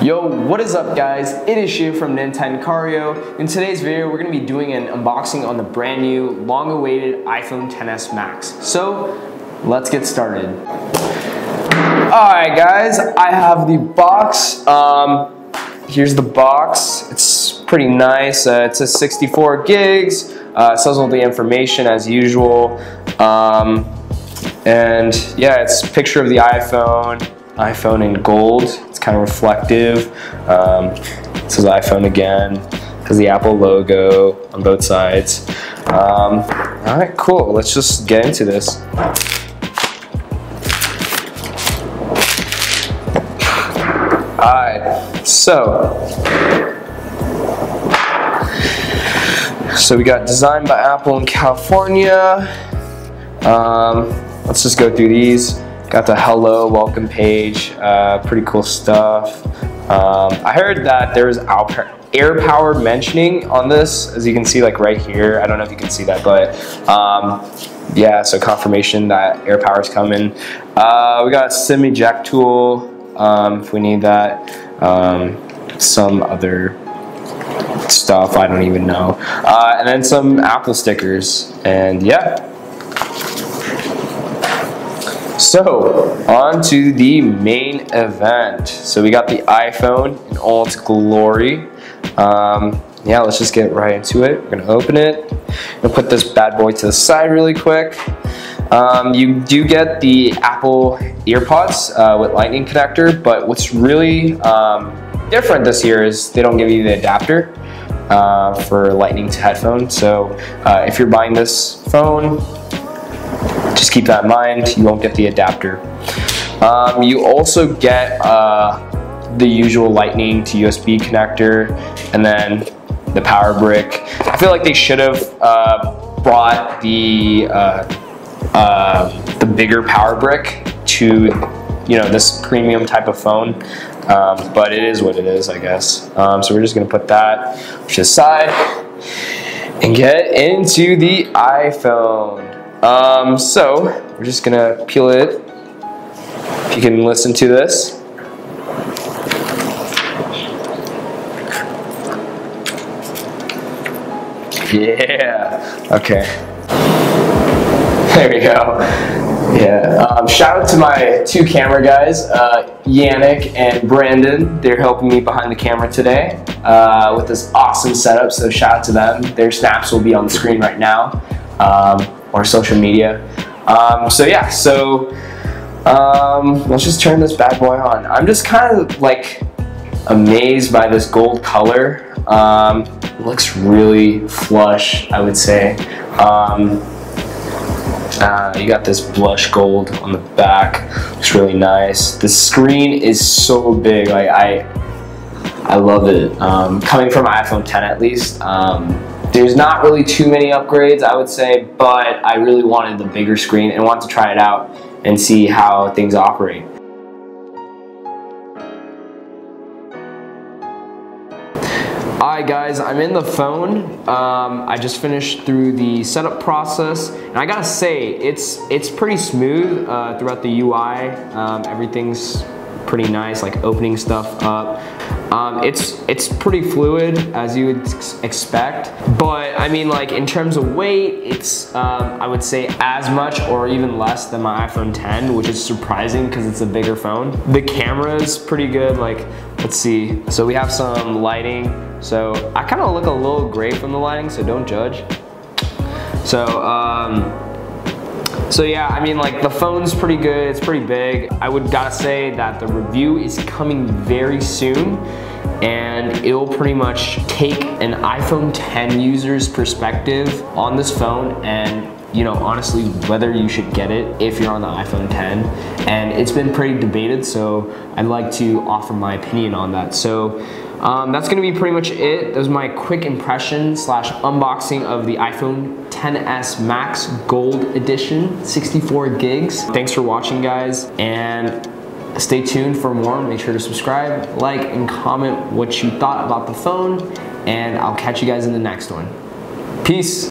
Yo, what is up guys? It is Shiva from Nintendocario. In today's video, we're gonna be doing an unboxing on the brand new, long-awaited iPhone XS Max. So, let's get started. Alright guys, I have the box. Here's the box. It's pretty nice. It says 64 gigs. It says all the information as usual. And yeah, it's a picture of the iPhone in gold. It's kind of reflective. It says iPhone again. It has the Apple logo on both sides. All right, cool. Let's just get into this. All right, so we got designed by Apple in California. Let's just go through these. Got the hello, welcome page, pretty cool stuff. I heard that there's air power mentioning on this, as you can see like right here. I don't know if you can see that, but yeah, so confirmation that air power is coming. We got a SIM eject tool if we need that. Some other stuff, I don't even know. And then some Apple stickers, and yeah. So, on to the main event. So we got the iPhone in all its glory. Yeah, let's just get right into it. We're gonna open it. I'm gonna put this bad boy to the side really quick. You do get the Apple EarPods with Lightning connector, but what's really different this year is they don't give you the adapter for Lightning to headphone. So if you're buying this phone, just keep that in mind, you won't get the adapter. You also get the usual Lightning to USB connector, and then the power brick. I feel like they should have brought the bigger power brick to, you know, this premium type of phone, but it is what it is, I guess. So we're just gonna put that to the side and get into the iPhone. So we're just gonna peel it. If you can listen to this. Yeah, okay. There we go. Yeah, shout out to my two camera guys, Yannick and Brandon. They're helping me behind the camera today with this awesome setup, so shout out to them. Their snaps will be on the screen right now. Or social media. So yeah, let's just turn this bad boy on. I'm just kind of like amazed by this gold color. It looks really flush, I would say. You got this blush gold on the back. Looks really nice. The screen is so big. Like I love it. Coming from an iPhone X at least. There's not really too many upgrades, I would say, but I really wanted the bigger screen and wanted to try it out and see how things operate. Alright guys, I'm in the phone. I just finished through the setup process, and I gotta say, it's pretty smooth throughout the UI. Everything's pretty nice, like opening stuff up. It's pretty fluid, as you would expect, but I mean, like in terms of weight, it's I would say as much or even less than my iPhone X, which is surprising because it's a bigger phone. The camera is pretty good. Like, let's see. So we have some lighting. So I kind of look a little gray from the lighting, so don't judge. So yeah, I mean, like the phone's pretty good, it's pretty big. I would gotta say that the review is coming very soon, and it'll pretty much take an iPhone X user's perspective on this phone and, you know, honestly, whether you should get it if you're on the iPhone X. And it's been pretty debated, so I'd like to offer my opinion on that. So that's gonna be pretty much it. That was my quick impression / unboxing of the iPhone XS Max Gold Edition, 64 gigs. Thanks for watching, guys, and stay tuned for more. Make sure to subscribe, like, and comment what you thought about the phone, and I'll catch you guys in the next one. Peace.